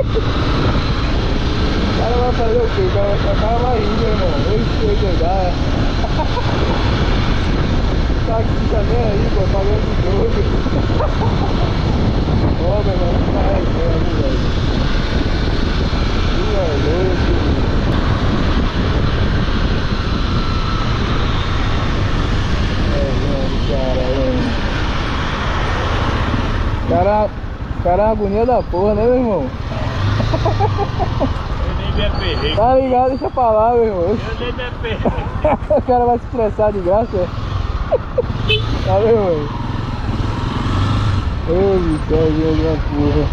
O cara vai fazer o quê? O cara vai rir, meu irmão. Esse é verdade. O cara que fica nem aí, pô, pagando de doido. Ó, meu irmão, não tá rezando, velho. Tu é louco. Cara, é uma agonia da porra, né, meu irmão? Eu nem me aperrei. Tá ligado? Deixa pra lá, meu irmão. Eu nem me aperrei. O cara vai se estressar de graça, é? Tá vendo, mano? Ô, Vitória, uma porra.